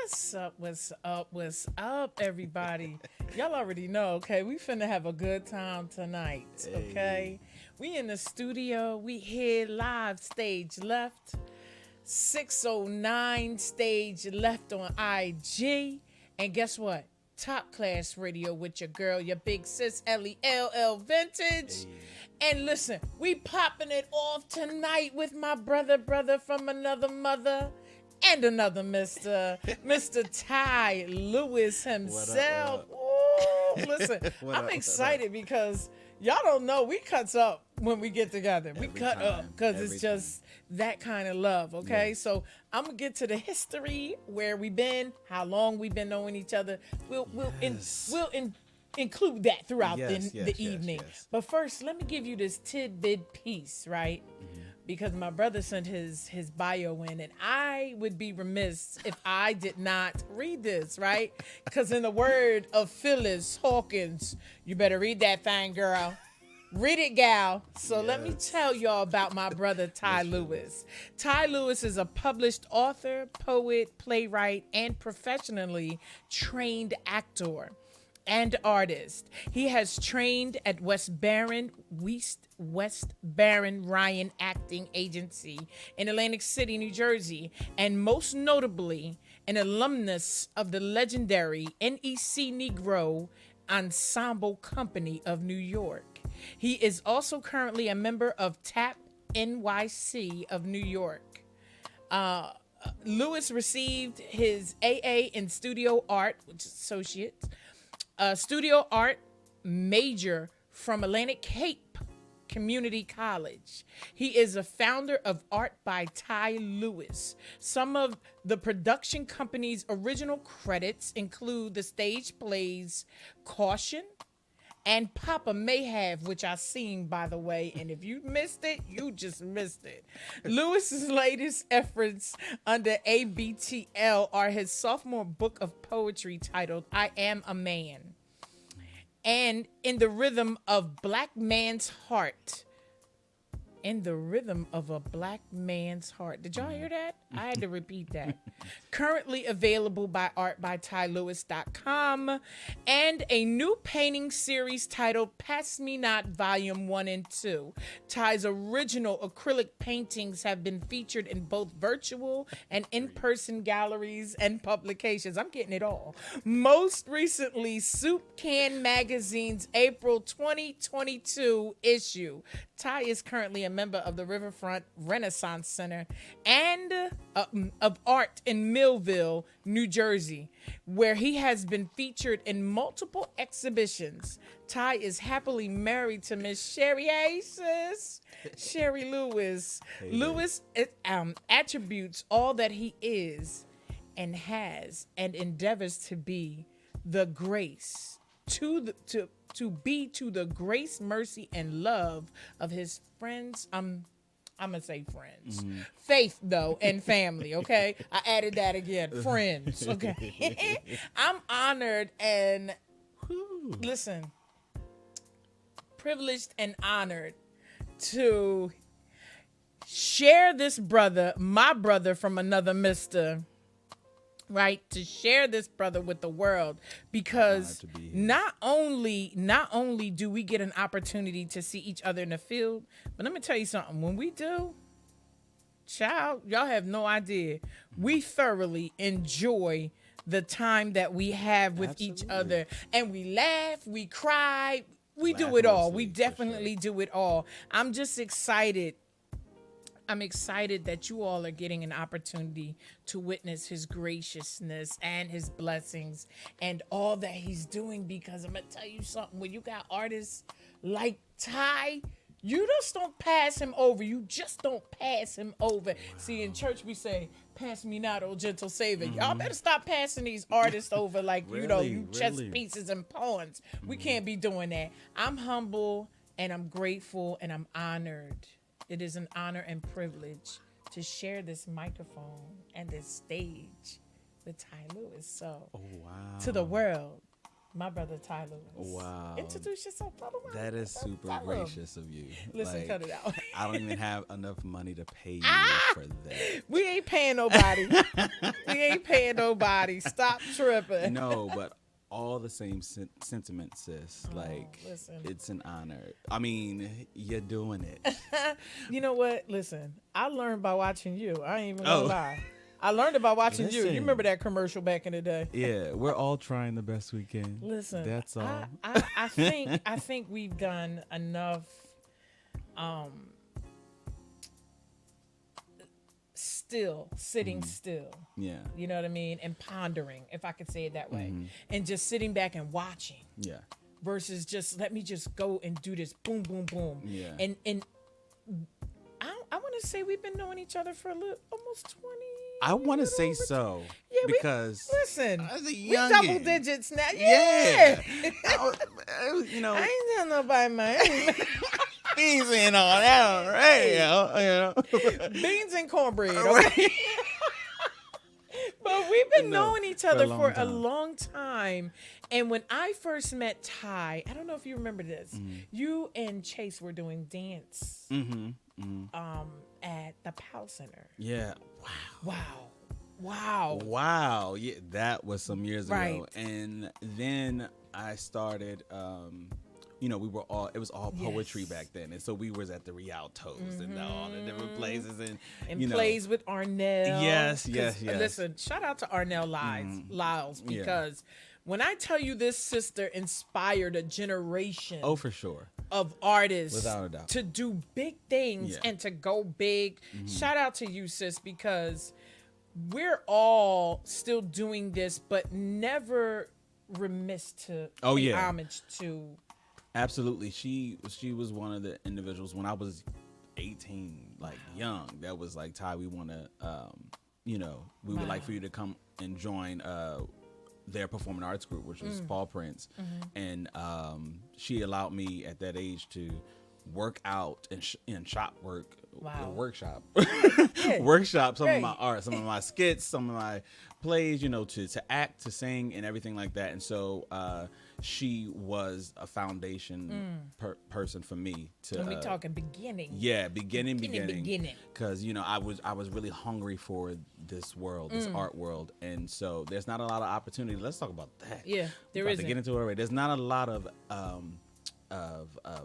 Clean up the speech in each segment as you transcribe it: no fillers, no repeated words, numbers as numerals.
What's up? What's up? What's up, everybody? Y'all already know, okay? We finna have a good time tonight, okay? We in the studio. We here live, stage left. 609 stage left on IG. And guess what? Top class radio with your girl, your big sis, Ellie LL Vintage. And listen, we popping it off tonight with my brother from another mother and another Mr. Ty Lewis himself. Ooh, listen, I'm excited because y'all don't know we cuts up when we get together. We cut up because it's just that kind of love, okay? Yes. So I'm gonna get to the history, where we been, how long we've been knowing each other. We'll include that throughout the evening. Yes. But first, let me give you this tidbit piece, right? Mm-hmm. Because my brother sent his bio in, and I would be remiss if I did not read this, right? Because in the word of Phyllis Hawkins, you better read that thing, girl. Read it, gal. So Let me tell y'all about my brother, Ty Lewis. Ty Lewis is a published author, poet, playwright, and professionally trained actor and artist. He has trained at West Barren Ryan Acting Agency in Atlantic City, New Jersey, and most notably, an alumnus of the legendary NEC Negro Ensemble Company of New York. He is also currently a member of TAP NYC of New York. Lewis received his AA in studio art, which is associate, studio art major from Atlantic Cape Community College. He is a founder of Art by Ty Lewis. Some of the production company's original credits include the stage plays Caution and Papa May Have, which I seen, by the way, and if you missed it, you just missed it. Lewis's latest efforts under ABTL are his sophomore book of poetry titled I Am a Man, and In the Rhythm of Black Man's Heart. In the Rhythm of a Black Man's Heart. Did y'all hear that? I had to repeat that. Currently available by artbytylewis.com, and a new painting series titled Pass Me Not Volume 1 and 2. Ty's original acrylic paintings have been featured in both virtual and in-person galleries and publications. I'm getting it all. Most recently, Soup Can Magazine's April 2022 issue. Ty is currently a member of the Riverfront Renaissance Center and of Art in Millville, New Jersey, where he has been featured in multiple exhibitions. Ty is happily married to Miss Sherry Sherry Lewis. Hey, Lewis attributes all that he is and has and endeavors to be the grace to the grace, mercy, and love of his friends. I'm gonna say friends. Mm-hmm. Faith, though, and family, okay? I added that again. Friends, okay? I'm honored and, listen, privileged and honored to share this brother, my brother from another mister, right, to share this brother with the world, because not only do we get an opportunity to see each other in the field, but let me tell you something. When we do, child, y'all have no idea. We thoroughly enjoy the time that we have with each other, and we laugh, we cry, we do it all. We definitely do it all. I'm just excited. I'm excited that you all are getting an opportunity to witness his graciousness and his blessings and all that he's doing, because I'm going to tell you something. When you got artists like Ty, you just don't pass him over. You just don't pass him over. Wow. See, in church we say, pass me not, oh gentle Savior. Mm-hmm. Y'all better stop passing these artists over like, you chess pieces and pawns. Mm-hmm. We can't be doing that. I'm humble and I'm grateful and I'm honored. It is an honor and privilege to share this microphone and this stage with Ty Lewis. So, to the world, My brother Tyler. Wow. Introduce yourself, brother. That is super gracious of you. Listen, cut it out. I don't even have enough money to pay you for that. We ain't paying nobody. We ain't paying nobody. Stop tripping. No, but all the same sentiments, sis. Listen. It's an honor. I mean, you're doing it. You know what? Listen, I learned by watching you. I ain't even gonna lie. I learned about watching you. You remember that commercial back in the day? Yeah, we're all trying the best we can. Listen, that's all. I think we've done enough. Sitting still. Yeah. You know what I mean? And pondering, if I could say it that way, and just sitting back and watching. Yeah. Versus just let me just go and do this, boom, boom, boom. Yeah. And I want to say we've been knowing each other for almost 20. I want to say so. Yeah, because listen, I was a we youngin'. double digits now. Yeah. You know, I ain't telling nobody, man. beans and all that on radio, you know. Beans and cornbread, okay? But we've been knowing each other for a long time. And when I first met Ty, I don't know if you remember this, you and Chase were doing dance at the Powell Center. Yeah. Wow. Yeah, that was some years ago. And then I started you know, it was all poetry back then. And so we was at the Rialtos and all the different places and you plays with Arnell. Yes. Listen, shout out to Arnell Lyles because when I tell you this sister inspired a generation for sure of artists without a doubt to do big things and to go big. Shout out to you, sis, because we're all still doing this, but never remiss to pay homage to. Absolutely. She was one of the individuals when I was 18, like young, that was like, Ty, we want to, you know, we would like for you to come and join their performing arts group, which was Paul Prince. And she allowed me at that age to work out and shop work. Workshop some of my art, some of my skits, some of my plays, you know, to act, to sing and everything like that. And so she was a foundation person for me to and we talking beginning. Yeah, beginning. Because, you know, I was really hungry for this world, this art world. And so there's not a lot of opportunity. Let's talk about that. Yeah, there is. To get into it already. There's not a lot of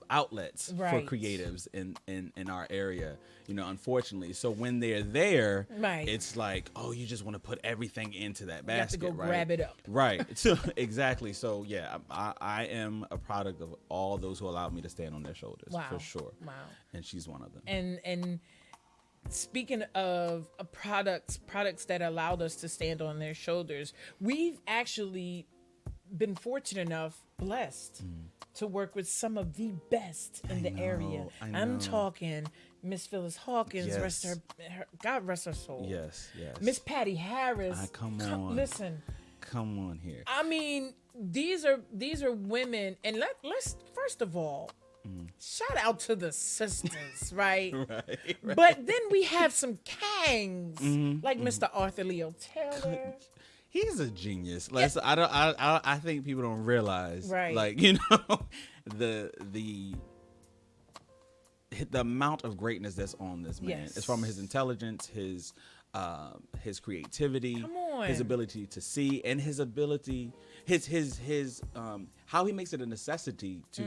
outlets for creatives in our area, you know, unfortunately. So when they're there, it's like, oh, you just want to put everything into that basket. You have to go grab it up. Right. So exactly. So yeah, I am a product of all those who allowed me to stand on their shoulders. For sure. Wow. And she's one of them. And speaking of products that allowed us to stand on their shoulders, we've actually been fortunate enough, blessed to work with some of the best in the area. I'm talking Miss Phyllis Hawkins, God rest her soul. Yes. Miss Patty Harris. Come on. Listen. Come on here. I mean, these are women, and let's first of all, shout out to the sisters, right? Right. But then we have some kangs like Mr. Arthur Leo Taylor. He's a genius. I think people don't realize, like, you know, the amount of greatness that's on this man. It's from his intelligence, his creativity, his ability to see, and his ability, his how he makes it a necessity to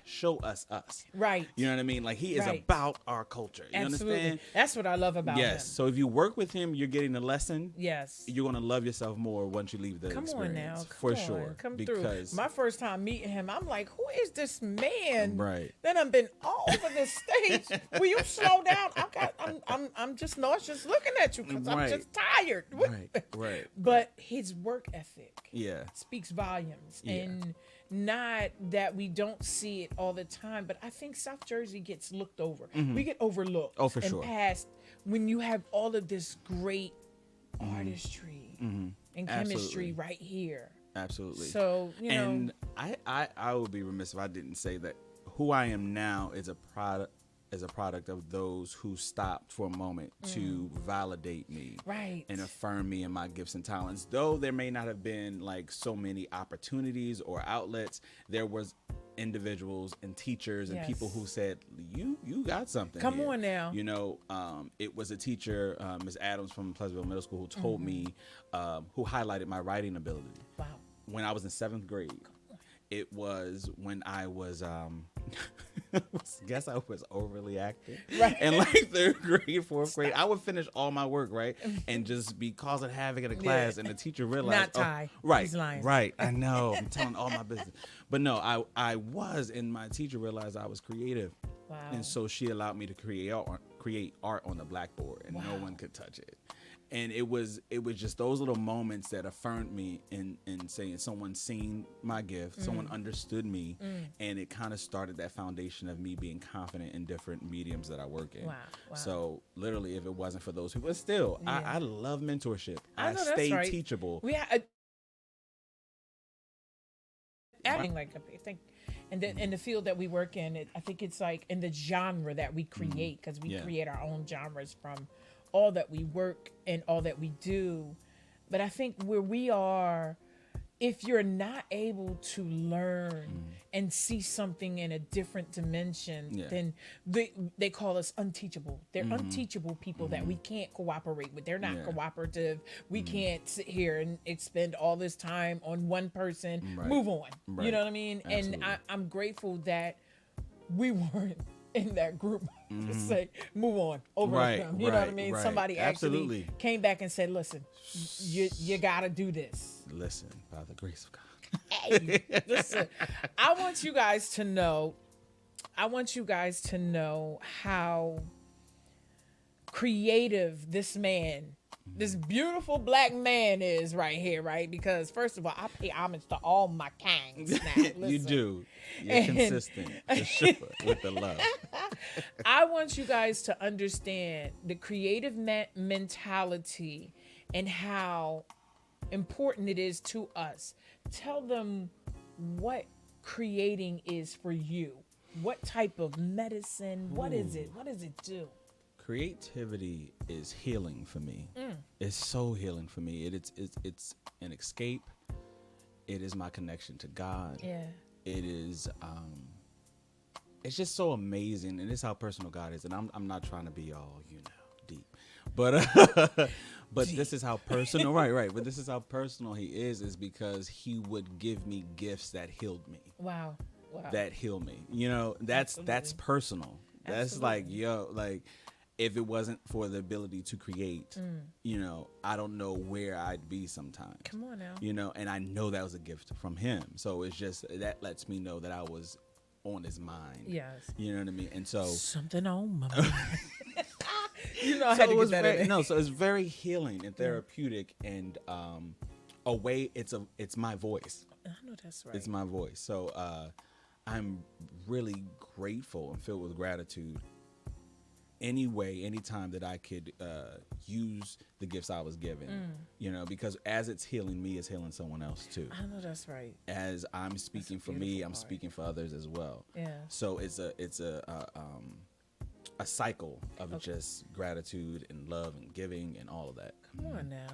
show us. Right. You know what I mean? Like, he is about our culture. You understand? That's what I love about him. Yes. So if you work with him, you're getting a lesson. Yes. You're going to love yourself more once you leave the experience. Come on now. For sure. Come through. My first time meeting him, I'm like, who is this man? Right. Then I've been all over the stage. Will you slow down? I'm just nauseous looking at you because I'm just tired. Right. But his work ethic speaks volumes. Yeah. And not that we don't see it all the time, but I think South Jersey gets looked over. We get overlooked. Oh, for sure. Past when you have all of this great artistry and chemistry right here. Absolutely. So, you know. And I would be remiss if I didn't say that who I am now is a is a product of those who stopped for a moment to validate me, Right. and affirm me and my gifts and talents. Though there may not have been like so many opportunities or outlets, there was individuals and teachers and Yes. people who said, you got something Come here." on now. You know, it was a teacher, Ms. Adams from Pleasantville Middle School, who told me, who highlighted my writing ability Wow. when I was in 7th grade. It was when I was, guess I was overly active. Right. In like 3rd grade, 4th grade, I would finish all my work, right, and just be causing havoc in the class, and the teacher realized, Not Ty. right, He's lying. right, I know, I'm telling all my business, but no, I was, and my teacher realized I was creative, Wow. and so she allowed me to create art on the blackboard, and no Wow. one could touch it. And it was just those little moments that affirmed me in saying someone seen my gift, someone understood me, and it kind of started that foundation of me being confident in different mediums that I work in. Wow, wow. So literally, if it wasn't for those people, but still, Yeah. I love mentorship. I I know that's stay right. teachable. We had adding like I think in the field that we work in, I think it's like in the genre that we create, because we Yeah. create our own genres from all that we work and all that we do. But I think where we are, if you're not able to learn and see something in a different dimension, Yeah. then they call us unteachable. They're unteachable people that we can't cooperate with. They're not Yeah. cooperative. We can't sit here and expend all this time on one person. Right. Move on. You Right. know what I mean? Absolutely. And I'm grateful that we weren't in that group to say move on over Right, them. You know what I right, mean? right. Somebody Absolutely. actually came back and said, listen, you gotta do this. Listen, by the grace of God. Hey, listen, I want you guys to know how creative this man, this beautiful black man is right here, right? Because first of all, I pay homage to all my kinds now. You Listen. do. You're And- consistent. The shipper with the love. I want you guys to understand the creative mentality and how important it is to us. Tell them what creating is for you. What type of medicine? What is it? What does it do? Creativity is healing for me. It's so healing for me. It's an escape. It is my connection to God. Yeah. It is it's just so amazing, and it's how personal God is. And I'm not trying to be all deep, but but this is how personal, right. But this is how personal He is because He would give me gifts that healed me, Wow. that heal me. That's Absolutely. personal. That's like if it wasn't for the ability to create, I don't know where I'd be sometimes. Come on now. And I know that was a gift from Him. So it's just that lets me know that I was on His mind. Yes. You know what I mean? And so Something on my mind. You know I so had to it get was that very, in there. no, so it's very healing and therapeutic, and a way it's my voice. I know that's right. It's my voice. So I'm really grateful and filled with gratitude anytime that I could use the gifts I was given, because as it's healing me, it's healing someone else too. I know that's right. As I'm speaking for me, beautiful I'm part. speaking for others as well. Yeah. So it's a cycle of just gratitude and love and giving and all of that. Come on now.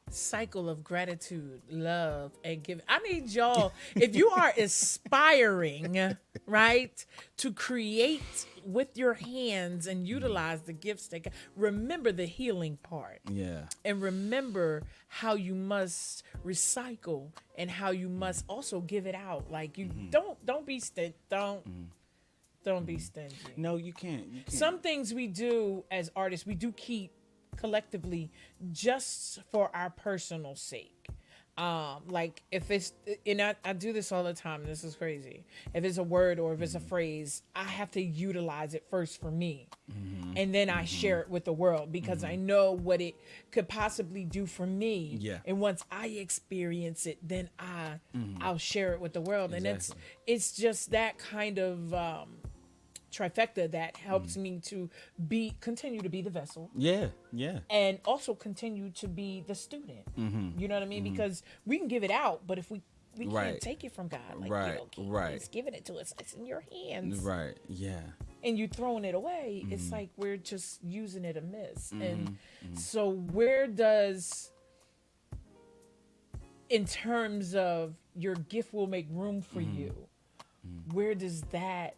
Cycle of gratitude, love, and giving. I need y'all, if you are aspiring, right, to create with your hands and utilize the gifts that remember the healing part. Yeah. And remember how you must recycle and how you must also give it out. Like you don't be stingy. Don't be stingy. No, you can't. Some things we do as artists, we do keep collectively just for our personal sake. Like if it's, and I do this all the time. This is crazy. If it's a word or if it's a phrase, I have to utilize it first for me. And then I share it with the world because I know what it could possibly do for me. Yeah. And once I experience it, then I'll share it with the world. And Exactly. it's just that kind of trifecta that helps me to continue to be the vessel Yeah. and also continue to be the student. You know what I mean? Because we can give it out, but if we Right. can't take it from God, like Right, right. He's giving it to us. It's in your hands. Right. Yeah. and you throwing it away, it's like we're just using it amiss. And so where does, in terms of your gift will make room for you, where does that,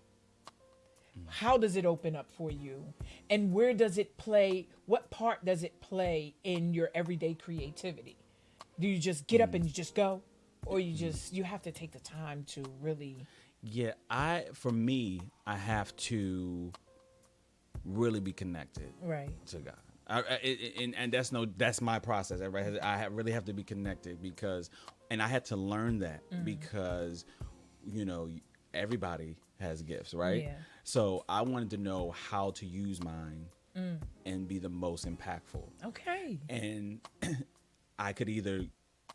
how does it open up for you? And where does it play, what part does it play in your everyday creativity? Do you just get up and you just go? Or you have to take the time to really... Yeah, for me, I have to really be connected to God. And that's my process. Really have to be connected because, and I had to learn that because, everybody has gifts, right? Yeah. So I wanted to know how to use mine and be the most impactful. Okay. And I could either,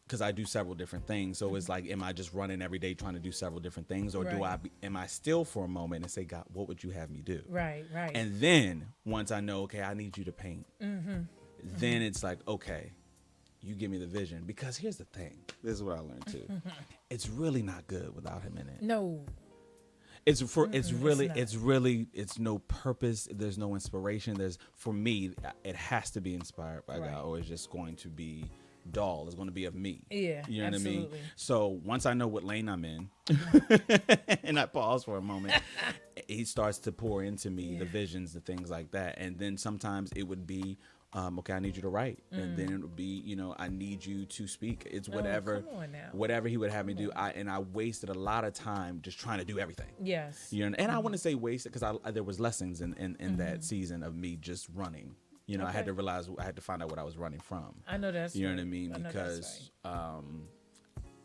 because I do several different things. So it's like, am I just running every day trying to do several different things? Or am I still for a moment and say, God, what would you have me do? Right. And then once I know, okay, I need you to paint, then it's like, okay, you give me the vision. Because here's the thing. This is what I learned too. It's really not good without him in it. No. It's no purpose. There's no inspiration. For me, it has to be inspired by God, or it's just going to be dull. It's going to be of me. Yeah, you know absolutely. what I mean? So once I know what lane I'm in, and I pause for a moment, he starts to pour into me the visions, the things like that. And then sometimes it would be, okay, I need you to write. And then it would be, I need you to speak. It's whatever, whatever he would have me do. I wasted a lot of time just trying to do everything. Yes. And I want to say wasted because there was lessons in that season of me just running. I had to realize, I had to find out what I was running from. I know that's You know what I mean? Because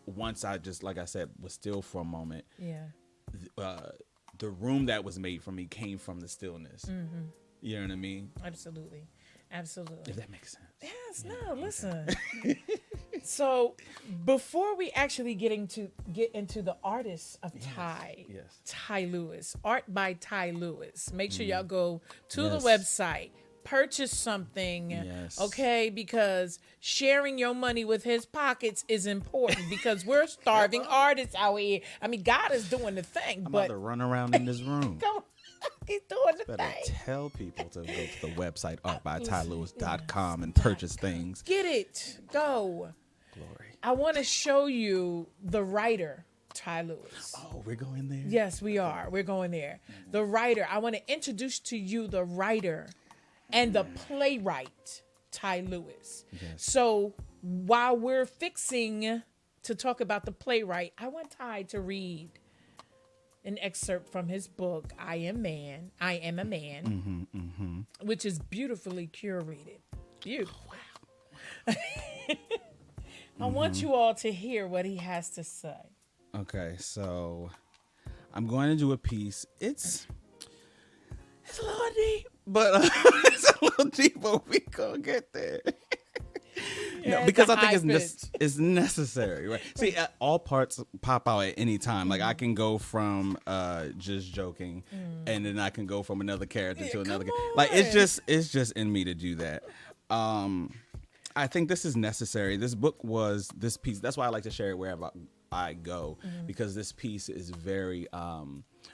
once I just, like I said, was still for a moment, the room that was made for me came from the stillness. You know what I mean? Absolutely. If that makes sense. Yes, no, listen. So before we actually get into the artists of Ty, Ty Lewis, Art by Ty Lewis, make sure y'all go to the website, purchase something, okay? Because sharing your money with his pockets is important because we're starving artists out here. I mean, God is doing the thing, I'm but about to run around in this room. He's doing the Better thing. tell people to go to the website artbytylewis.com and purchase things. Get it. Go. Glory. I want to show you the writer, Ty Lewis. Oh, we're going there? Yes, we are. We're going there. The writer. I want to introduce to you the writer and the playwright, Ty Lewis. Yes. So while we're fixing to talk about the playwright, I want Ty to read an excerpt from his book, I Am a Man, which is beautifully curated. Beautiful. Oh, wow. I want you all to hear what he has to say. Okay, so I'm going to do a piece. It's a little deep, but it's a little deep, but we gonna get there. Yeah, no, because I it's think it's necessary, right? See, all parts pop out at any time. Like I can go from just joking, and then I can go from another character to another. Like it's just in me to do that. I think this is necessary. This piece. That's why I like to share it wherever I go, because this piece is very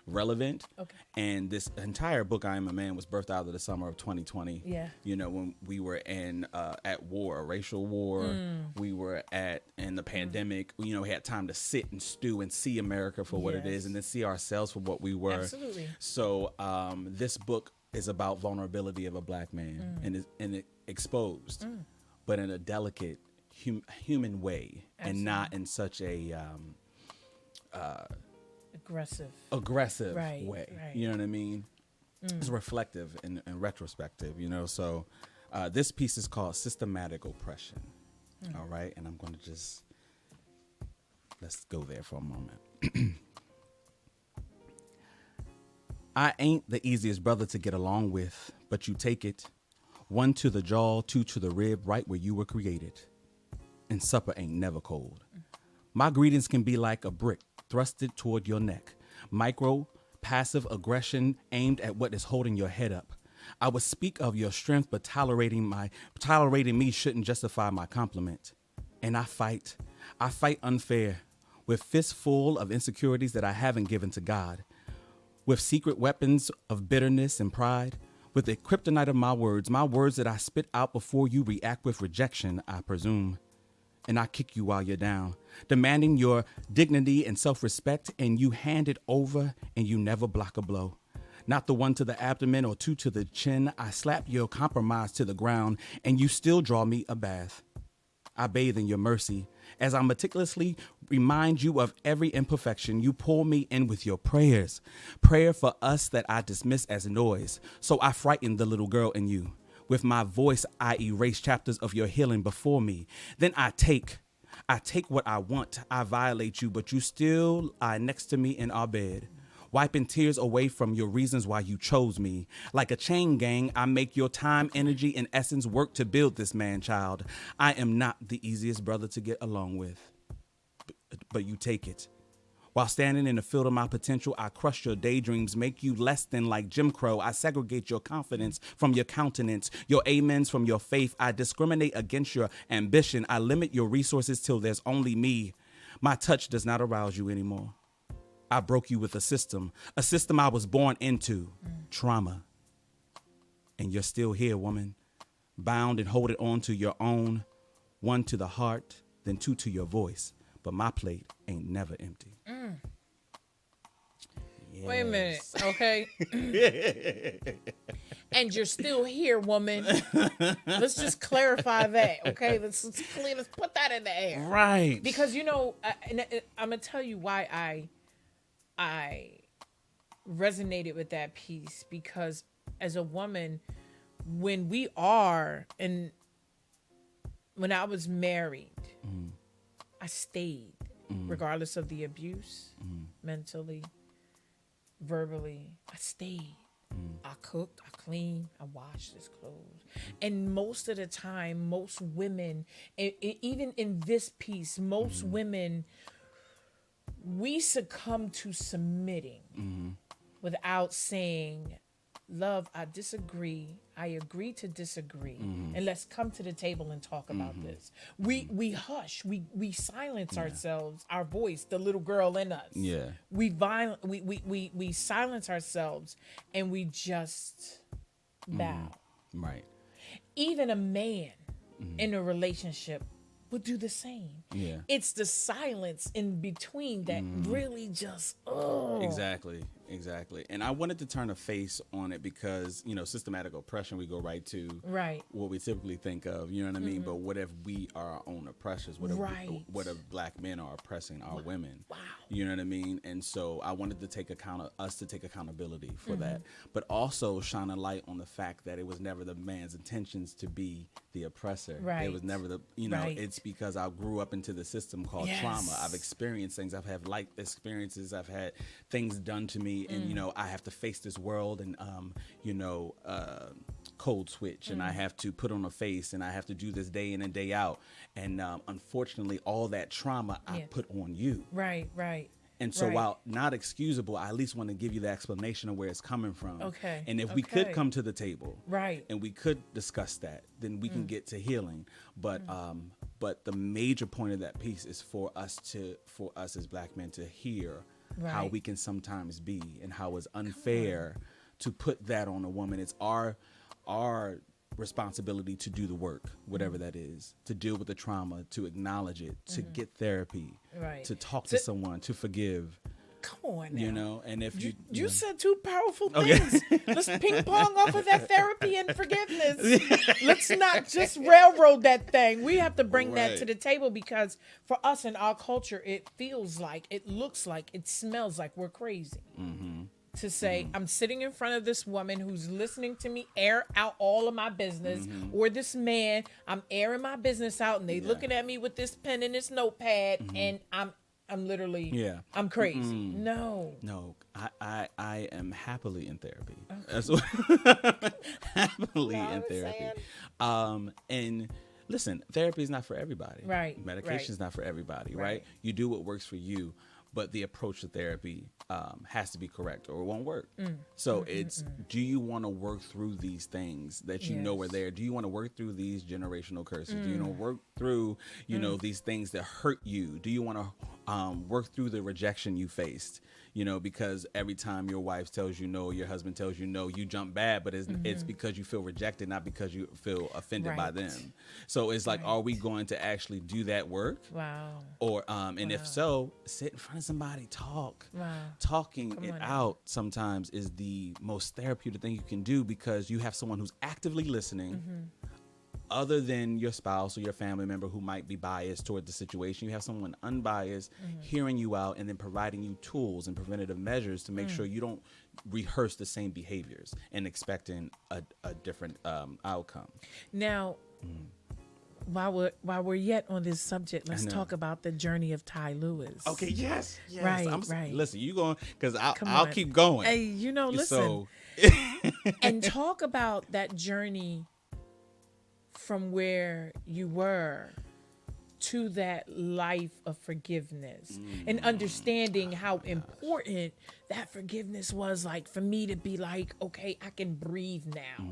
relevant. Okay. And this entire book, I Am a Man, was birthed out of the summer of 2020. Yeah. When we were at war, a racial war, we were in the pandemic. We had time to sit and stew and see America for what it is, and then see ourselves for what we were. Absolutely. So this book is about vulnerability of a black man, and it exposed, but in a delicate human way. Absolutely. And not in such a aggressive way. Right. You know what I mean? It's reflective and retrospective, So this piece is called Systematic Oppression. All right. And I'm going to let's go there for a moment. I ain't the easiest brother to get along with, but you take it. 1 to the jaw, 2 to the rib, right where you were created. And supper ain't never cold. My greetings can be like a brick thrusted toward your neck. Micro, passive aggression aimed at what is holding your head up. I would speak of your strength, but tolerating me shouldn't justify my compliment. And I fight unfair with fists full of insecurities that I haven't given to God. with secret weapons of bitterness and pride, with the kryptonite of my words that I spit out before you react with rejection, I presume. And I kick you while you're down, demanding your dignity and self-respect, and you hand it over and you never block a blow. Not the one to the abdomen or two to the chin. I slap your compromise to the ground and you still draw me a bath. I bathe in your mercy. As I meticulously remind you of every imperfection, you pull me in with your prayers. Prayer for us that I dismiss as noise. So I frighten the little girl in you. With my voice, I erase chapters of your healing before me. Then I take what I want. I violate you, but you still lie next to me in our bed. Wiping tears away from your reasons why you chose me. Like a chain gang, I make your time, energy, and essence work to build this man-child. I am not the easiest brother to get along with, but you take it. While standing in the field of my potential, I crush your daydreams, make you less than like Jim Crow. I segregate your confidence from your countenance, your amens from your faith. I discriminate against your ambition. I limit your resources till there's only me. My touch does not arouse you anymore. I broke you with a system I was born into, trauma. And you're still here, woman, bound and holding on to your own, one to the heart, then two to your voice. But my plate ain't never empty. Yes. Wait a minute, okay? And you're still here, woman. Let's just clarify that, okay? Let's put that in the air. Right. Because, you know, I'm going to tell you why I resonated with that piece, because as a woman, when I was married, I stayed, regardless of the abuse, mentally, verbally. I stayed. I cooked, I cleaned, I washed his clothes. And most of the time, most women, even in this piece, most women, we succumb to submitting without saying, love, I disagree. I agree to disagree. And let's come to the table and talk about this. We hush. We silence ourselves, our voice, the little girl in us. Yeah. We silence ourselves and we just bow. Right. Even a man in a relationship would do the same. Yeah. It's the silence in between that really just Exactly. And I wanted to turn a face on it because, you know, systematic oppression, we go right to what we typically think of, you know what I mean? But what if we are our own oppressors? What if black men are oppressing our women? Wow. You know what I mean? And so I wanted to take accountability for that, but also shine a light on the fact that it was never the man's intentions to be the oppressor. Right. It was never it's because I grew up into the system called trauma. I've experienced things. I've had life experiences. I've had things done to me, and you know, I have to face this world and code switch, and I have to put on a face, and I have to do this day in and day out. And unfortunately, all that trauma I put on you. Right. And so while not excusable, I at least want to give you the explanation of where it's coming from. Okay. And if we could come to the table, right, and we could discuss that, then we can get to healing. But the major point of that piece is for us as black men to hear how we can sometimes be, and how it's unfair to put that on a woman. It's our responsibility to do the work, whatever that is, to deal with the trauma, to acknowledge it, to get therapy, to talk to someone, to forgive. Come on now. You know, and if you said two powerful things. Let's ping pong off of that therapy and forgiveness. Let's not just railroad that thing. We have to bring that to the table, because for us in our culture, it feels like, it looks like, it smells like we're crazy. To say, I'm sitting in front of this woman who's listening to me air out all of my business, or this man, I'm airing my business out, and they looking at me with this pen and this notepad, and I'm literally, I'm crazy. No, I am happily in therapy. Okay. That's happily in therapy. And listen, therapy is not for everybody. Right. Medication is not for everybody. Right. You do what works for you. But the approach to therapy has to be correct, or it won't work. So it's, do you want to work through these things that you know are there? Do you want to work through these generational curses? Do you want to work through, you know, these things that hurt you? Do you want to work through the rejection you faced, because every time your wife tells you no, your husband tells you no, you jump bad, but it's because you feel rejected, not because you feel offended by Right. them. So it's like, are we going to actually do that work? Wow. Or and if so, sit in front of somebody, talk. Wow. Talking Come it on now. out sometimes is the most therapeutic thing you can do, because you have someone who's actively listening, other than your spouse or your family member who might be biased toward the situation. You have someone unbiased hearing you out and then providing you tools and preventative measures to make sure you don't rehearse the same behaviors and expecting a different outcome. Now, while we're yet on this subject, let's know. talk about the journey of Ty Lewis. Okay, yes. Right, I'm, right. Listen, you going, because Come I'll on. keep going. Hey, listen, So, and talk about that journey from where you were to that life of forgiveness and understanding how important that forgiveness was, like, for me to be like, okay, I can breathe now.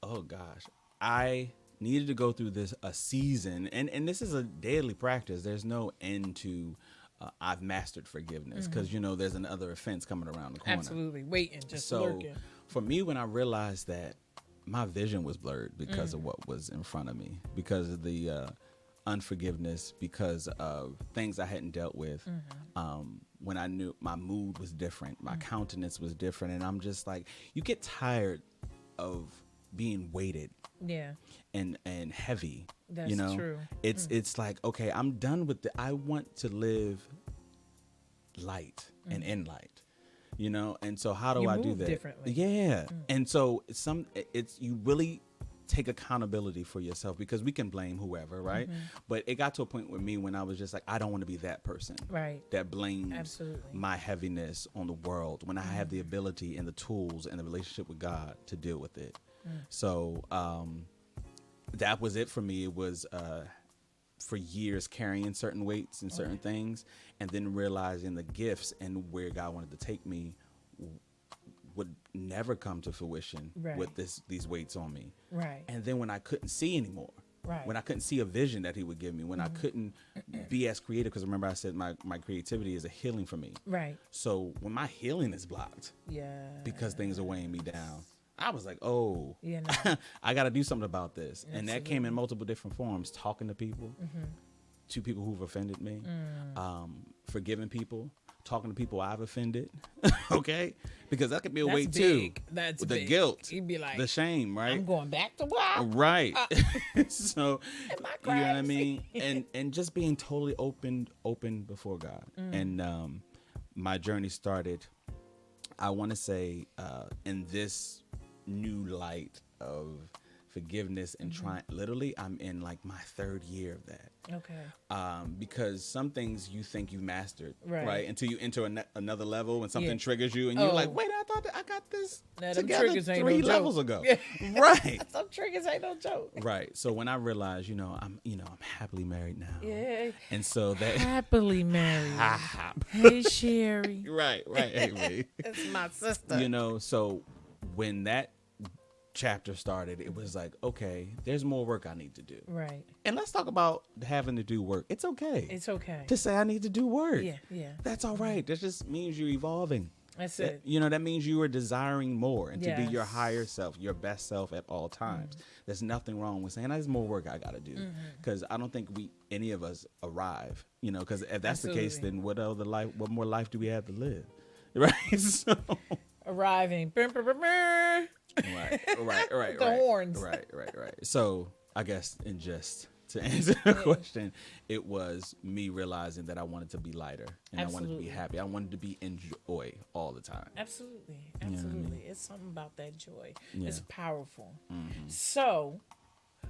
oh gosh, I needed to go through a season, and this is a daily practice. There's no end to I've mastered forgiveness, because there's another offense coming around the corner. Absolutely. Waiting, just So lurking. for me, when I realized that my vision was blurred because of what was in front of me, because of the unforgiveness, because of things I hadn't dealt with, when I knew my mood was different, my countenance was different, and I'm just like, you get tired of being weighted Yeah, and heavy. That's true. It's like, okay, I'm done with I want to live light and in light. And so how do You I do move that? differently. Yeah. And so you really take accountability for yourself, because we can blame whoever, right? But it got to a point with me when I was just like, I don't want to be that person right. that blames Absolutely. my heaviness on the world, when I have the ability and the tools and the relationship with God to deal with it. So that was it for me. It was for years carrying certain weights and certain things, and then realizing the gifts and where God wanted to take me would never come to fruition Right. with these weights on me. Right. And then when I couldn't see anymore, Right. when I couldn't see a vision that he would give me, when I couldn't be as creative, because remember I said my creativity is a healing for me. Right. So when my healing is blocked Yeah. because things are weighing me down, I was like, oh, Yeah, no. I got to do something about this. And that came in multiple different forms: talking to people, to people who've offended me, forgiving people, talking to people I've offended. Okay, because that could be a That's weight big. too. That's With the big. guilt, You'd be like, the shame, right? I'm going back to wow. Right. So Am I you know what I crazy? mean? And just being totally open before God. And my journey started, I want to say, in this new light of forgiveness and trying. Literally, I'm in like my third year of that. Okay. Because some things you think you mastered, Right. right? Until you enter another level when something Yeah. triggers you, and you're Oh. like, wait, I thought that I got this Now, them together triggers ain't 3 no levels joke. ago. Yeah. Right. Some triggers ain't no joke. Right. So when I realized, I'm happily married now. Yeah. And so that Happily married. Hey, Sherry. right, Amy. It's my sister. So when that chapter started, it was like, okay, there's more work I need to do. Right. And let's talk about having to do work. It's okay. It's okay. to say I need to do work. Yeah. That's all right. That just means you're evolving. That's it. That means you are desiring more and to be your Yes. higher self, your best self at all times. There's nothing wrong with saying there's more work I got to do, because I don't think any of us arrive. Because if that's the case, Absolutely. then what more life do we have to live? Right. So. Arriving. Brr, brr, brr, brr. Right. The horns. Right. So I guess to answer the question, it was me realizing that I wanted to be lighter and I wanted to be Absolutely. happy. I wanted to be in joy all the time. Absolutely. know what I mean? Absolutely. It's something about that joy. Yeah. It's powerful. So,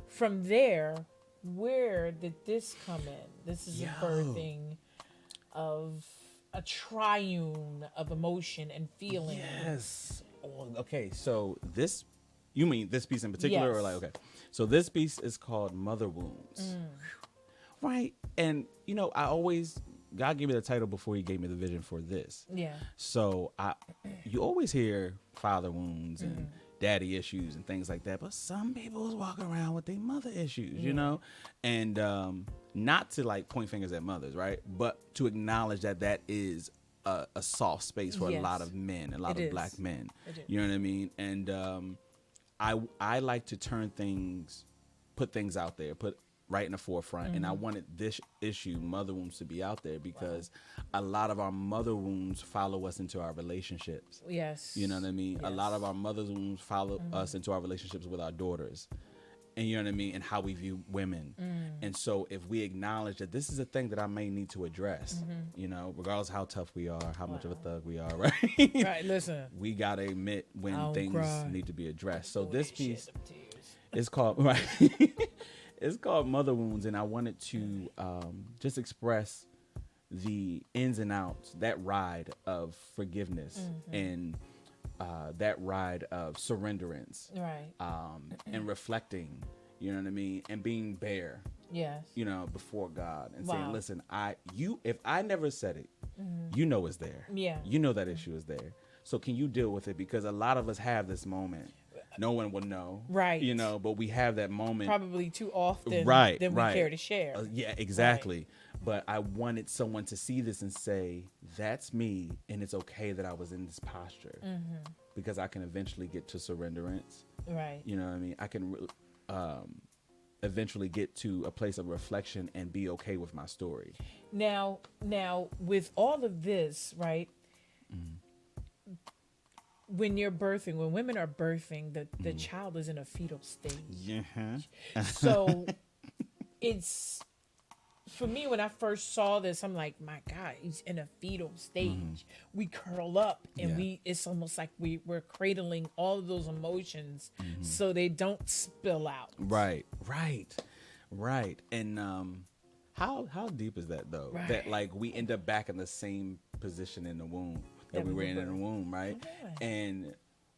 from there, where did this come in? This is a birthing of a triune of emotion and feeling. Yes. Oh, okay. So you mean this piece in particular, or Yes. like, okay. So this piece is called Mother Wounds. Right. And, God gave me the title before he gave me the vision for this. Yeah. So you always hear father wounds and daddy issues and things like that. But some people is walking around with their mother issues, you know, and not to like point fingers at mothers, right? But to acknowledge that that is a soft space for a lot of men, a lot of black men. You know what I mean? And I like to put things out there, put right in the forefront. And I wanted this issue, mother wounds, to be out there because a lot of our mother wounds follow us into our relationships. Yes. You know what I mean? A lot of our mother wounds follow us into our relationships with our daughters. And you know what I mean? And how we view women. And so if we acknowledge that this is a thing that I may need to address, you know, regardless of how tough we are, how much of a thug we are, right? Right, listen. We got to admit when things need to be addressed. So this piece is called, right? It's called Mother Wounds. And I wanted to just express the ins and outs, that ride of forgiveness and that ride of surrenderance, right? And reflecting, you know what I mean, and being bare, yes, you know, before God and saying, "Listen, if I never said it, you know it's there, you know that issue is there. So can you deal with it? Because a lot of us have this moment, no one will know, right? You know, but we have that moment probably too often, right? Than we care to share. Yeah, exactly. Right. But I wanted someone to see this and say, "That's me," and it's okay that I was in this posture because I can eventually get to surrenderance. Right. You know what I mean? I can eventually get to a place of reflection and be okay with my story. Now, with all of this, right? When you're birthing, when women are birthing, the child is in a fetal stage. Yeah. So it's, for me, when I first saw this, I'm like, my God, he's in a fetal stage. We curl up and it's almost like we're cradling all of those emotions so they don't spill out. Right. And how deep is that though? Right. That like we end up back in the same position in the womb that we were in the womb, right?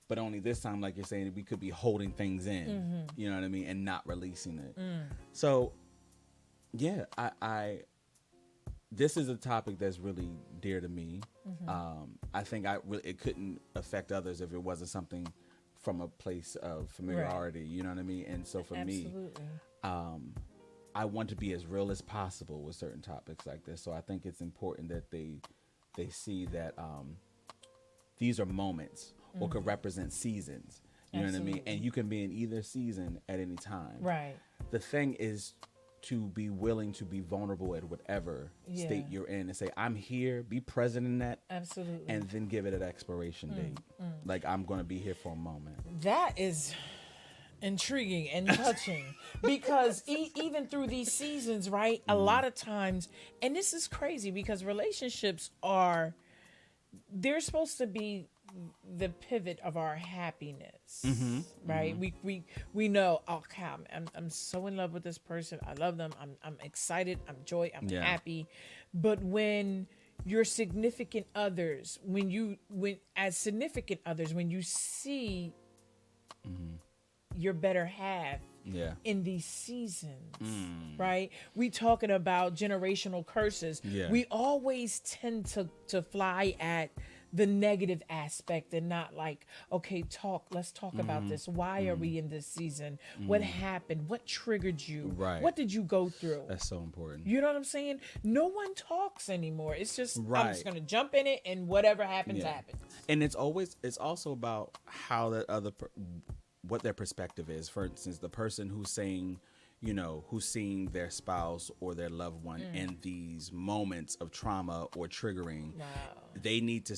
But only this time, like you're saying, we could be holding things in, you know what I mean, and not releasing it. So, yeah, I this is a topic that's really dear to me. I think it couldn't affect others if it wasn't something from a place of familiarity, you know what I mean? And so for me, I want to be as real as possible with certain topics like this. So I think it's important that they see that these are moments or could represent seasons. You know what I mean? And you can be in either season at any time. Right. The thing is to be willing to be vulnerable at whatever state you're in and say, I'm here, be present in that. Absolutely. And then give it an expiration date. Like, I'm going to be here for a moment. That is intriguing and touching because even through these seasons, right, a lot of times, and this is crazy because relationships they're supposed to be the pivot of our happiness, right? We know, okay, I'm so in love with this person, I love them, I'm excited, I'm joy, I'm happy. But when your significant others, when as significant others, when you see your better half in these seasons, right? We talking about generational curses. We always tend to fly at the negative aspect and not like, okay, let's talk about this. Why are we in this season? What happened? What triggered you? Right. What did you go through? That's so important. You know what I'm saying? No one talks anymore. It's just, I'm just going to jump in it and whatever happens, happens. And it's also about how that what their perspective is. For instance, the person who's saying, you know, who's seeing their spouse or their loved one in these moments of trauma or triggering, they need to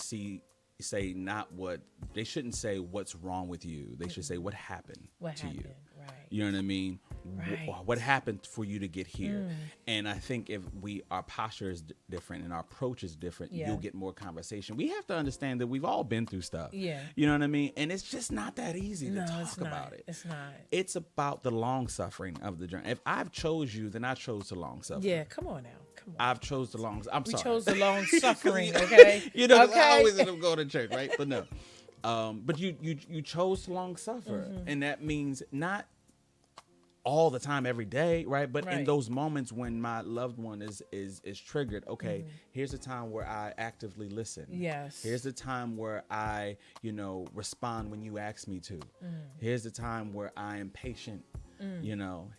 they shouldn't say what's wrong with you. They should say what happened to you. Right. You know what I mean? Right. What happened for you to get here? And I think if our posture is different and our approach is different, you'll get more conversation. We have to understand that we've all been through stuff. Yeah. You know what I mean? And it's just not that easy to talk about it. It's not. It's about the long suffering of the journey. If I've chose you, then I chose the long suffering. Yeah, come on now. I've chose the long. We chose the long suffering. Okay. You know, I always end up going to church, right? But no. But you chose to long suffer, and that means not all the time, every day, right? But in Right. those moments when my loved one is triggered, okay, here's a time where I actively listen. Yes. Here's the time where I, respond when you ask me to. Here's the time where I am patient.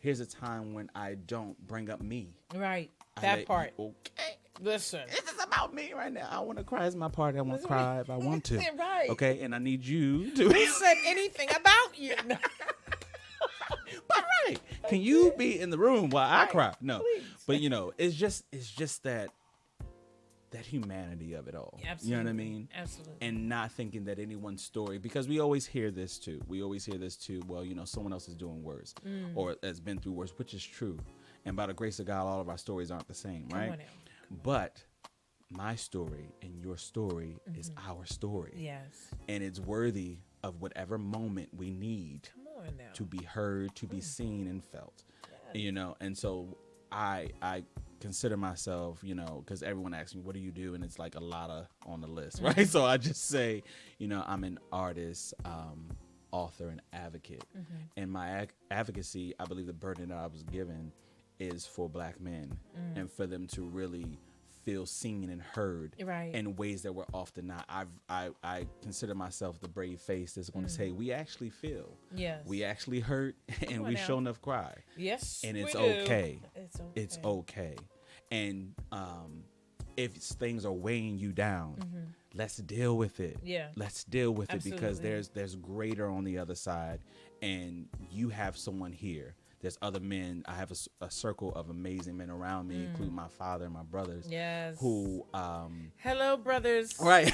Here's a time when I don't bring up me. Right. I That let part. you- okay. Listen. This is about me right now. I want to cry. It's my party. I want to cry if I want to. Right. Okay, and I need you to. Who said anything about you? No. But right, can you be in the room while I cry? No, Please. but it's just that humanity of it all. Absolutely. You know what I mean? Absolutely. And not thinking that anyone's story, because we always hear this too. Well, someone else is doing worse or has been through worse, which is true. And by the grace of God, all of our stories aren't the same, Come right? on now. But my story and your story is our story. Yes. And it's worthy of whatever moment we need Come on now. to be heard, to be seen and felt. And so I consider myself, because everyone asks me, what do you do? And it's like a lot of on the list, right? So I just say, I'm an artist, author, and advocate. And my advocacy, I believe the burden that I was given is for Black men and for them to really feel seen and heard Right. in ways that were often not. I consider myself the brave face that's going to say, we actually feel. Yes. We actually hurt, and on we now. sure enough cry. Yes. And it's we do. okay. It's okay. It's okay. And if things are weighing you down, let's deal with it. Yeah. Let's deal with it, because Absolutely. there's greater on the other side, and you have someone here. There's other men. I have a circle of amazing men around me, including my father and my brothers. Yes. Who Hello, brothers. right.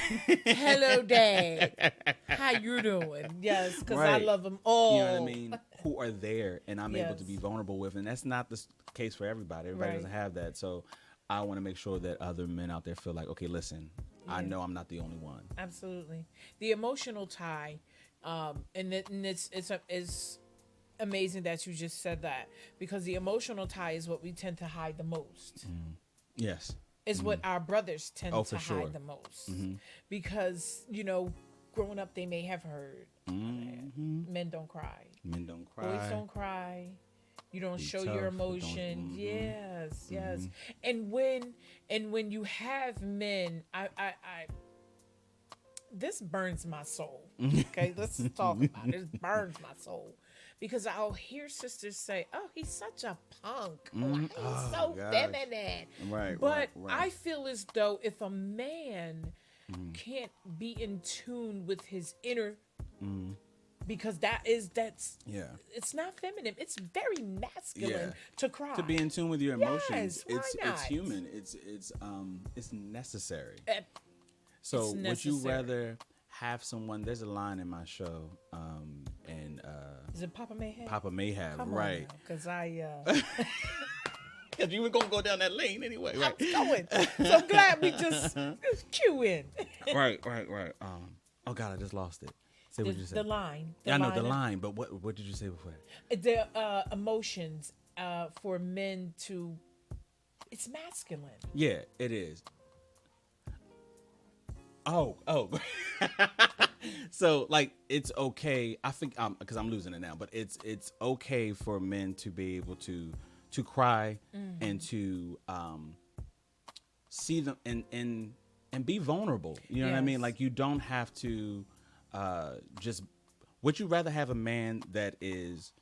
Hello, Dad. How you doing? Yes, because I Right. love them all. You know what I mean? Who are there, and I'm able to Yes. be vulnerable with, and that's not the case for everybody. Everybody Right. doesn't have that, so I want to make sure that other men out there feel like, okay, listen, I Yeah. know I'm not the only one. Absolutely. The emotional tie, it's amazing that you just said that, because the emotional tie is what we tend to hide the most. Yes. Is what our brothers tend Oh, to for sure. hide the most, because growing up they may have heard men don't cry, Men don't cry. boys don't cry, you don't Be show tough, your don't- emotions. Yes. And when you have men, I this burns my soul. Okay, let's talk about it. This burns my soul, because I'll hear sisters say, "Oh, he's such a punk. Oh, he's Oh, so gosh. feminine." Right. But right. I feel as though if a man can't be in tune with his inner, because that's Yeah. it's not feminine. It's very masculine Yeah. to cry. To be in tune with your emotions, Yes, why it's not? human. It's necessary. Uh, So It's would you necessary. rather have someone? There's a line in my show, and Is it Papa Mayhem? Papa may have, Come right? Because I Because you were gonna go down that lane anyway, right? I'm going. So I'm glad we just cue in. right. Oh God, I just lost it. Say what you The said. line. Yeah, I know the line, but what did you say before that? The emotions for men to. It's masculine. Yeah, it is. Oh. So like it's okay. I think because I'm losing it now, but it's okay for men to be able to cry and to see them and be vulnerable. You know what I mean? Yes. Like you don't have to just. Would you rather have a man that is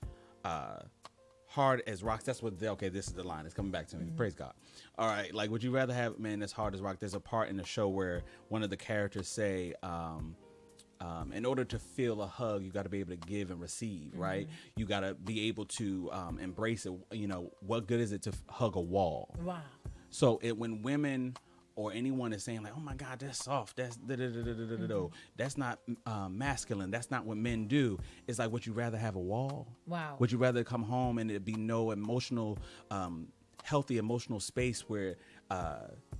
hard as rocks? That's what. Okay, this is the line. It's coming back to me. Praise God. All right. Like, would you rather have a man that's hard as rock? There's a part in the show where one of the characters say, in order to feel a hug, you got to be able to give and receive, right? You got to be able to embrace it. What good is it to hug a wall? Wow. So when women or anyone is saying like, "Oh my God, that's soft. That's that's not masculine. That's not what men do." It's like, would you rather have a wall? Wow. Would you rather come home and it be no emotional, healthy emotional space where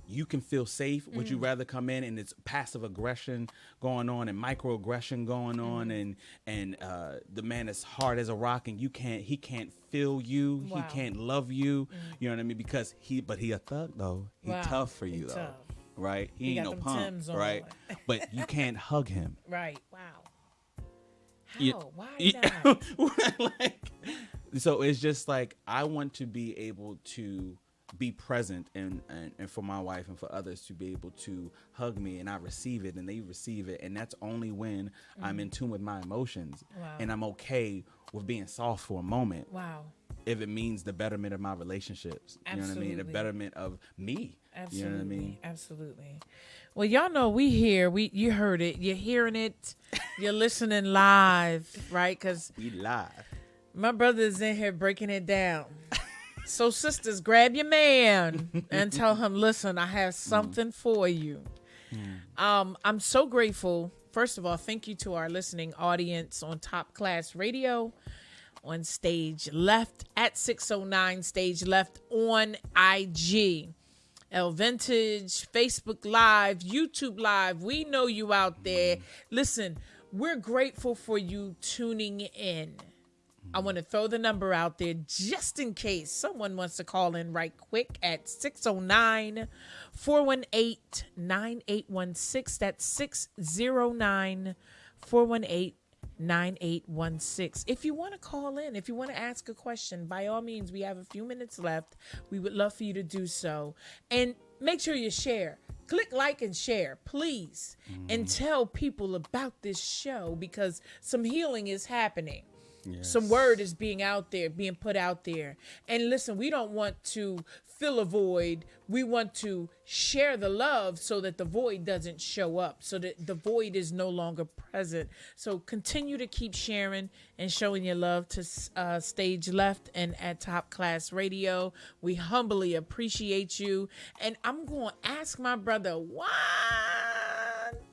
you can feel safe? Would you rather come in and it's passive aggression going on and microaggression going on and the man is hard as a rock and he can't feel you, Wow. he can't love you, you know what I mean? Because he a thug though. He Wow. tough for He you though. tough. Right? He He ain't got no them punk, Timbs on. right? But you can't hug him. Right. Wow. How? You- Why Yeah. not? like So it's just like I want to be able to be present and for my wife and for others to be able to hug me and I receive it and they receive it, and that's only when I'm in tune with my emotions. Wow. And I'm okay with being soft for a moment. Wow. If it means the betterment of my relationships. You know what I mean? The Absolutely. betterment of me. Absolutely. You know what I mean? Absolutely. Well, y'all know we here. You heard it. You're hearing it. You're listening live, right? Because We live. my brother's in here breaking it down. So, sisters, grab your man and tell him, listen, I have something for you. I'm so grateful. First of all, thank you to our listening audience on Top Class Radio, on Stage Left at 609 Stage Left on IG. El Vintage, Facebook Live, YouTube Live. We know you out there. Listen, we're grateful for you tuning in. I want to throw the number out there just in case someone wants to call in right quick at 609-418-9816. That's 609-418-9816. If you want to call in, if you want to ask a question, by all means, we have a few minutes left. We would love for you to do so. And make sure you share. Click like and share, please. And tell people about this show because some healing is happening. Yes. Some word is being put out there. And listen, we don't want to fill a void. We want to share the love so that the void doesn't show up, so that the void is no longer present. So continue to keep sharing and showing your love to Stage Left and at Top Class Radio. We humbly appreciate you. And I'm going to ask my brother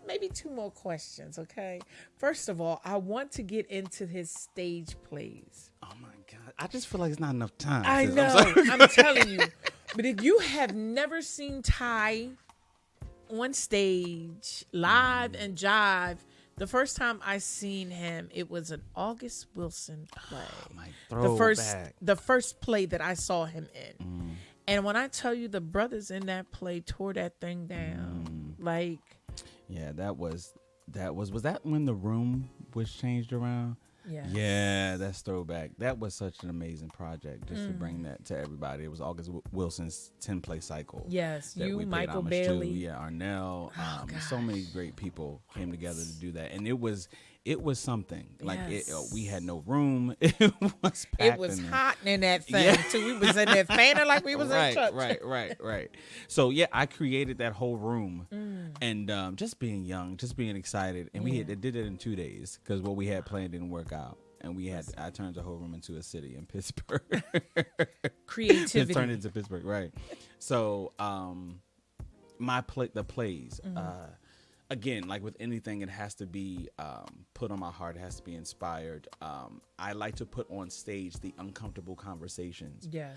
maybe two more questions, okay? First of all, I want to get into his stage plays. Oh my God. I just feel like it's not enough time. I sis. know. I'm telling you. But if you have never seen Ty on stage, live and jive, the first time I seen him, it was an August Wilson play. My The first play that I saw him in. And when I tell you the brothers in that play tore that thing down, like... Yeah, that was that when the room was changed around? Yes. Yeah, that's throwback. That was such an amazing project just to bring that to everybody. It was August Wilson's 10-play cycle. Yes, that you, we paid Michael homage Bailey. to. Yeah, Arnell. Oh, so many great people came together to do that, and it was something. Like Yes. we had no room. It was packed. It was in there. hot in that thing Yeah. too. We was in there fanning like we was in church. Right. So yeah, I created that whole room, and just being young, just being excited, and we did it in 2 days because what we had planned didn't work out, and I turned the whole room into a city in Pittsburgh. Creativity. It turned into Pittsburgh, right? So the plays. Again, like with anything, it has to be put on my heart. It has to be inspired. I like to put on stage the uncomfortable conversations. Yes.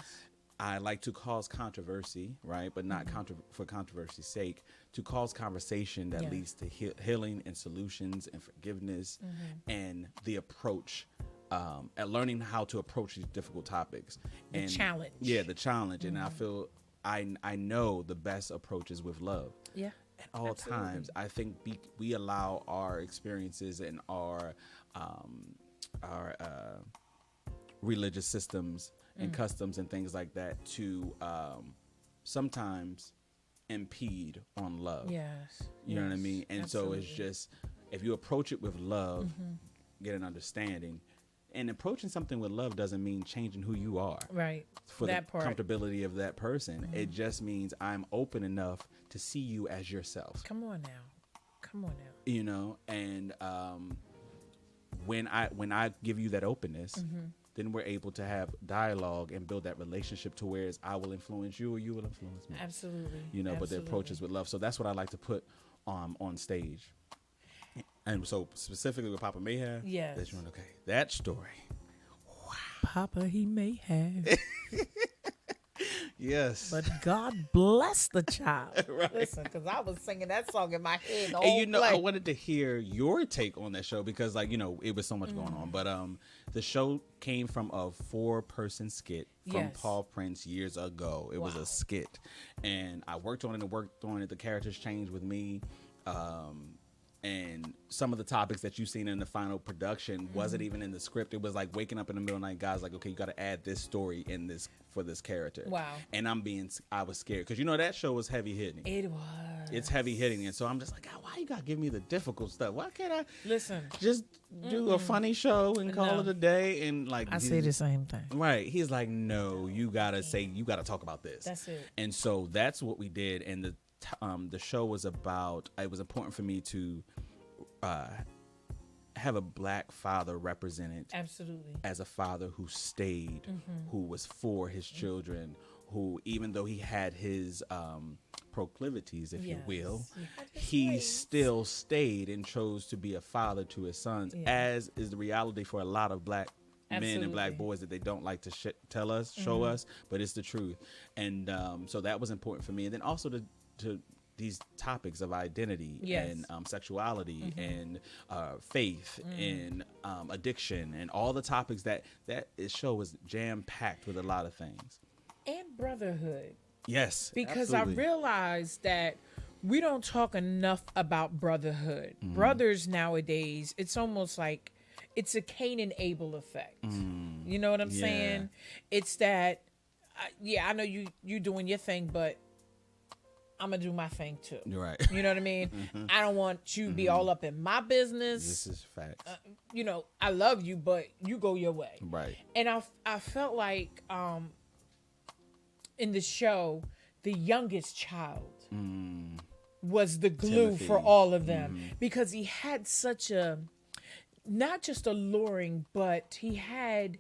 I like to cause controversy, right? But not for controversy's sake, to cause conversation that leads to healing and solutions and forgiveness and the approach, at learning how to approach these difficult topics. The challenge. Yeah, the challenge. And I feel, I know the best approach is with love. Yeah. At all times, I think we allow our experiences and our religious systems and customs and things like that to sometimes impede on love. Yes. You know what I mean? And Absolutely. so it's just, if you approach it with love, get an understanding. And approaching something with love doesn't mean changing who you are. Right. For that the part. comfortability of that person. It just means I'm open enough to see you as yourself. Come on now. You know, and when I give you that openness, then we're able to have dialogue and build that relationship to where I will influence you or you will influence me. Absolutely. You know, but the Absolutely. approach is with love. So that's what I like to put on stage. And so specifically with Papa May have, Yes. that story. Papa, he may have, Yes. but God bless the child. Right. Listen, because I was singing that song in my head the And whole you know, play. I wanted to hear your take on that show because, like, you know, it was so much going on. But the show came from a 4-person skit from Yes. Paul Prince years ago. It was Wow. a skit, and I worked on it. The characters changed with me. and some of the topics that you've seen in the final production wasn't even in the script. It was like waking up in the middle of the night, guys, like, okay, you got to add this story in this for this character. Wow. And I was scared because that show was heavy hitting. It was. It's heavy hitting, and so I'm just like, God, why you gotta give me the difficult stuff? Why can't I Listen, just do a funny show and call it a day? And like, I say the same thing. right? He's like, no, you gotta talk about this. That's it. And so that's what we did, and the show was about. It was important for me to have a black father represented. Absolutely. As a father who stayed, who was for his children, who, even though he had his proclivities, if you will, he still stayed and chose to be a father to his sons, as is the reality for a lot of black men and black boys that they don't like to show us, but it's the truth. And so that was important for me. And then also to these topics of identity and sexuality and faith and addiction and all the topics that show was jam-packed with a lot of things. And brotherhood. Yes, because absolutely. I realized that we don't talk enough about brotherhood. Brothers nowadays, it's almost like it's a Cain and Abel effect. You know what I'm saying? It's that, I know you doing your thing, but I'm gonna do my thing too. Right. You know what I mean? I don't want you to be all up in my business. This is facts. I love you, but you go your way. Right. And I felt like in the show, the youngest child was the glue Timothy. for all of them because he had such a, not just alluring, but he had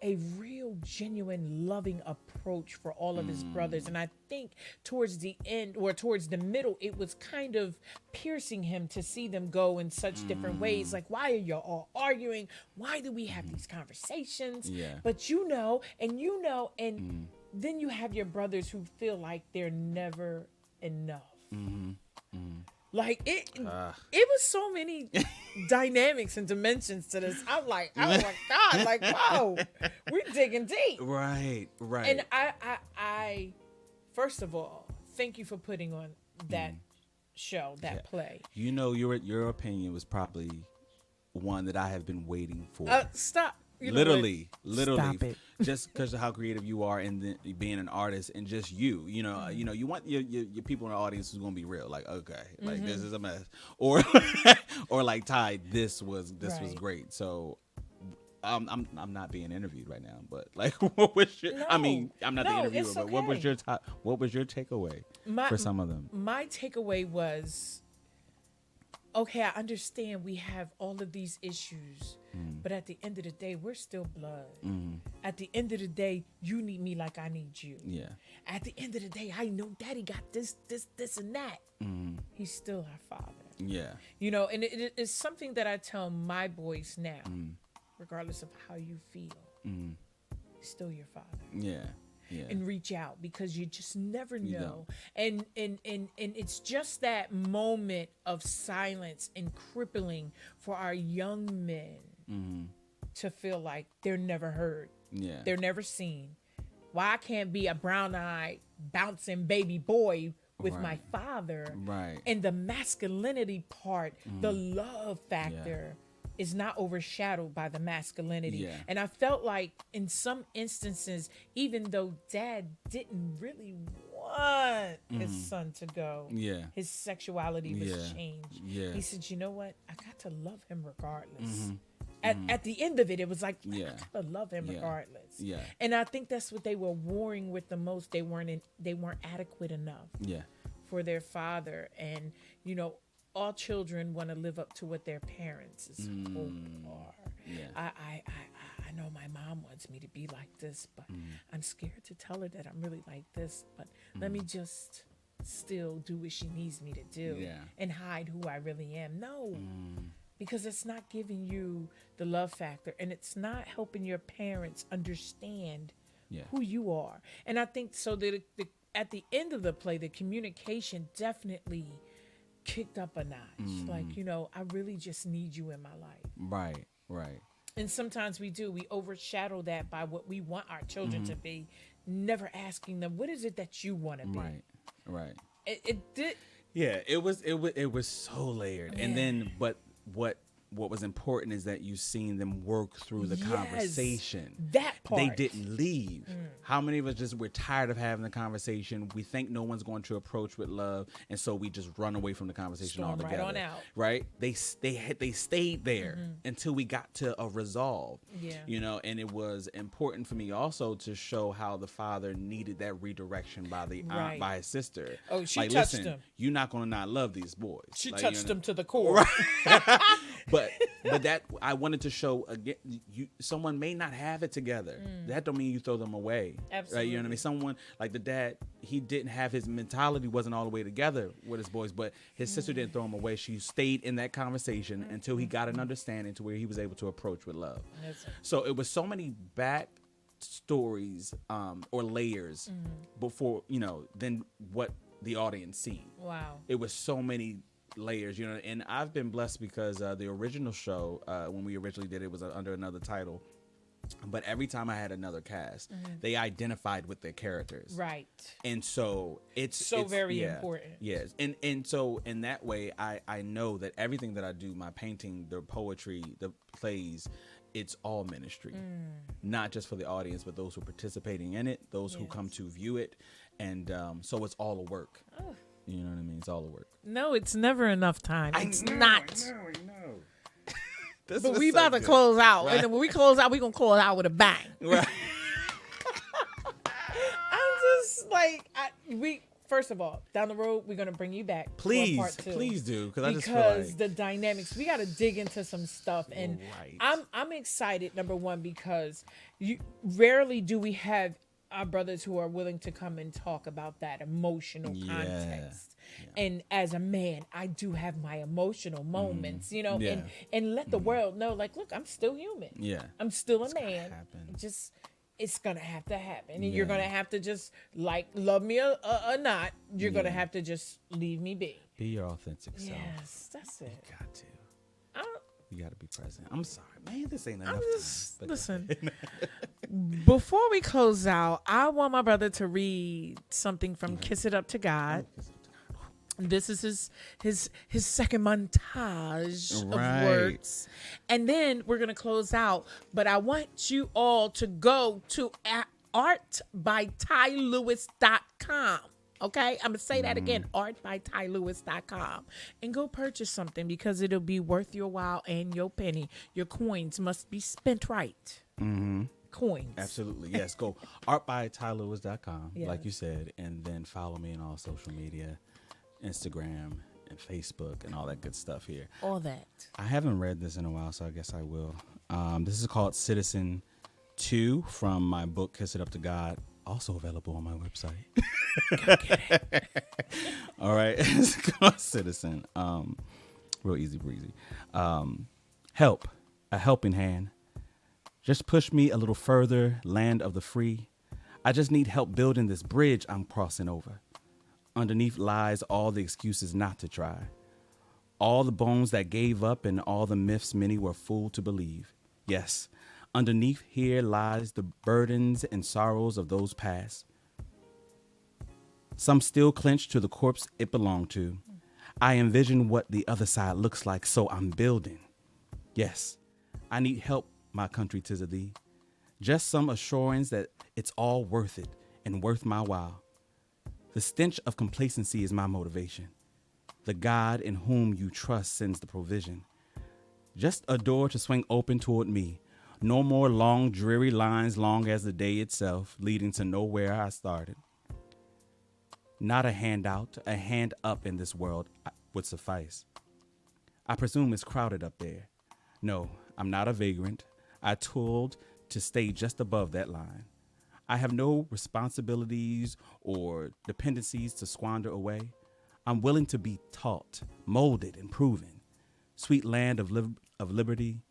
a real genuine loving approach for all of his brothers. And I think towards the end or towards the middle, it was kind of piercing him to see them go in such different ways. Like, why are y'all all arguing? Why do we have these conversations? Yeah. But and then you have your brothers who feel like they're never enough. Like it was so many dynamics and dimensions to this. I'm like, oh my God, like, wow, we're digging deep. Right. And I first of all, thank you for putting on that show, that play. Your opinion was probably one that I have been waiting for. Stop. Literally, Stop it. Just because of how creative you are and being an artist, and just you want your people in the audience who's gonna be real. Like, okay, like this is a mess, or like, Ty, this was great. So, I'm not being interviewed right now, but like, what was your? I mean, I'm not the interviewer, but what was your takeaway for some of them? My takeaway was, okay, I understand we have all of these issues, but at the end of the day, we're still blood. At the end of the day, you need me like I need you. Yeah. At the end of the day, I know Daddy got this, and that. He's still our father. Yeah. And it is something that I tell my boys now, regardless of how you feel, he's still your father. Yeah. Yeah. And reach out, because you just never know. And it's just that moment of silence and crippling for our young men to feel like they're never heard. Yeah. They're never seen. Why I can't be a brown-eyed bouncing baby boy with my father? Right. And the masculinity part, the love factor, is not overshadowed by the masculinity. Yeah. And I felt like in some instances, even though Dad didn't really want his son to go, his sexuality was changed. Yeah. He said, you know what? I got to love him regardless. At the end of it, it was like, I gotta love him regardless. Yeah. And I think that's what they were warring with the most. They weren't adequate enough for their father. And, all children want to live up to what their parents' hope are. Yeah. I know my mom wants me to be like this, but I'm scared to tell her that I'm really like this. But let me just still do what she needs me to do and hide who I really am. No, because it's not giving you the love factor, and it's not helping your parents understand who you are. And I think so that at the end of the play, the communication definitely kicked up a notch. Like, I really just need you in my life. Right. And sometimes we overshadow that by what we want our children to be, never asking them, what is it that you want to be? Right. It did. Yeah, it was so layered. And then but what was important is that you seen them work through the Yes, conversation. that part. They didn't leave. How many of us just we're tired of having the conversation? We think no one's going to approach with love, and so we just run away from the conversation Storm right altogether. on out. Right? They stayed there until we got to a resolve. Yeah. You know, and it was important for me also to show how the father needed that redirection by the aunt, Right. by his sister. Oh, she like, touched listen, him. you're not going to not love these boys. She Like, touched you know, him to the core. but that I wanted to show again. Someone may not have it together. That don't mean you throw them away. Right? You know what I mean? Someone like the dad, he didn't have his mentality wasn't all the way together with his boys, but his sister didn't throw him away. She stayed in that conversation until he got an understanding to where he was able to approach with love. Yes, sir. So it was so many back stories or layers before than what the audience seen. Wow. It was so many layers, and I've been blessed because the original show, when we originally did it, was under another title, but every time I had another cast, they identified with their characters, Right. and so it's very yeah, important. Yes, and so in that way, I know that everything that I do, my painting, the poetry, the plays, it's all ministry, not just for the audience, but those who are participating in it, those who come to view it, and so it's all a work. Oh. You know what I mean? It's all a work. No, it's never enough time. It's not. I know. But we about to close out. Right. And then when we close out, we're going to close out with a bang. Right. I'm just like, first of all, down the road, we're going to bring you back. For a part two. Please do, because I just feel Because like the dynamics, we got to dig into some stuff. And Right. I'm excited, number one, because rarely do we have our brothers who are willing to come and talk about that emotional context. Yeah. And as a man, I do have my emotional moments, Yeah. and let the world know, like, look, I'm still human. Yeah. I'm still a It's gonna man. happen. It's gonna have to happen, and Yeah. you're gonna have to just love me or not. You're gonna have to just leave me be. Be your authentic self. Yes, that's it. You got to. I- You got to be present. I'm sorry, man. This ain't enough I'm time. just but- listen. Before we close out, I want my brother to read something from "Kiss It Up to God." This is his second montage of Right. words, and then we're gonna close out. But I want you all to go to artbytylewis.com. Okay, I'm gonna say that again, artbytylewis.com, and go purchase something because it'll be worth your while and your penny. Your coins must be spent right. Coins. Absolutely. Yes. Go artbytylewis.com, like Yes. you said, and then follow me on all social media, Instagram and Facebook and all that good stuff here. All that. I haven't read this in a while, so I guess I will. This is called Citizen 2 from my book, Kiss It Up to God, also available on my website. All right. It's called Citizen. Real easy breezy. Help, a helping hand. Just push me a little further, land of the free. I just need help building this bridge I'm crossing over. Underneath lies all the excuses not to try. All the bones that gave up and all the myths many were fooled to believe. Yes, underneath here lies the burdens and sorrows of those past. Some still clenched to the corpse it belonged to. I envision what the other side looks like, so I'm building. Yes, I need help, my country, 'tis of thee. Just some assurance that it's all worth it and worth my while. The stench of complacency is my motivation. The God in whom you trust sends the provision. Just a door to swing open toward me. No more long, dreary lines, long as the day itself, leading to nowhere I started. Not a handout, a hand up in this world would suffice. I presume it's crowded up there. No, I'm not a vagrant. I toiled to stay just above that line. I have no responsibilities or dependencies to squander away. I'm willing to be taught, molded, and proven. Sweet land of liberty,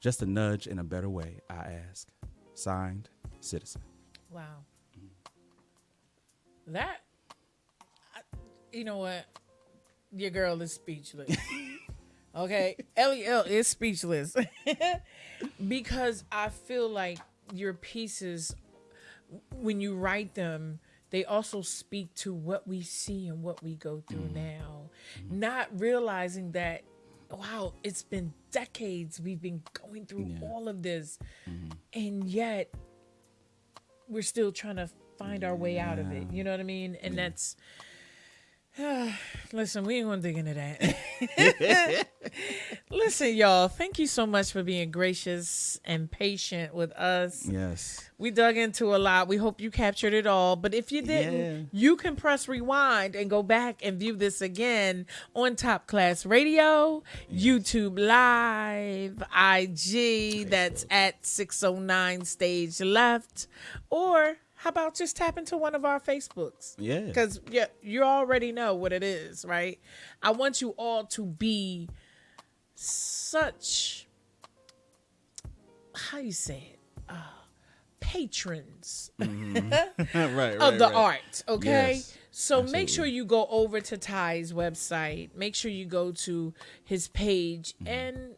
just a nudge in a better way, I ask. Signed, Citizen. Wow. You know what? Your girl is speechless. Okay? L.E.L. is speechless. Because I feel like your pieces, when you write them, they also speak to what we see and what we go through now. Not realizing that, wow, it's been decades we've been going through all of this, and yet we're still trying to find our way out of it. You know what I mean? And that's, listen, we ain't gonna dig into that. Listen, y'all, thank you so much for being gracious and patient with us. Yes. We dug into a lot. We hope you captured it all. But if you didn't, you can press rewind and go back and view this again on Top Class Radio, YouTube Live, IG, that's at 609 Stage Left, or how about just tap into one of our Facebooks? Yeah. Because you already know what it is, right? I want you all to be such, how you say it, patrons right, of the art, okay? Yes, so absolutely. Make sure you go over to Ty's website. Make sure you go to his page and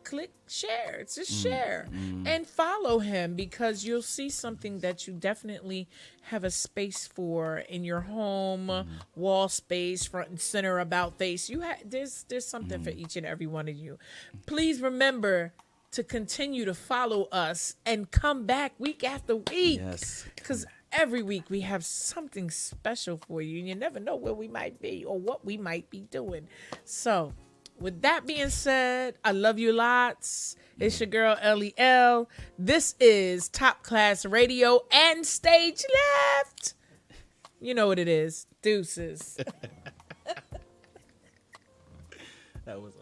click, share. Just share and follow him, because you'll see something that you definitely have a space for in your home, wall space, front and center, about face. There's something for each and every one of you. Please remember to continue to follow us and come back week after week. Yes. Because every week we have something special for you, and you never know where we might be or what we might be doing. So, with that being said, I love you lots. It's your girl, LEL. This is Top Class Radio and Stage Left. You know what it is. Deuces. That was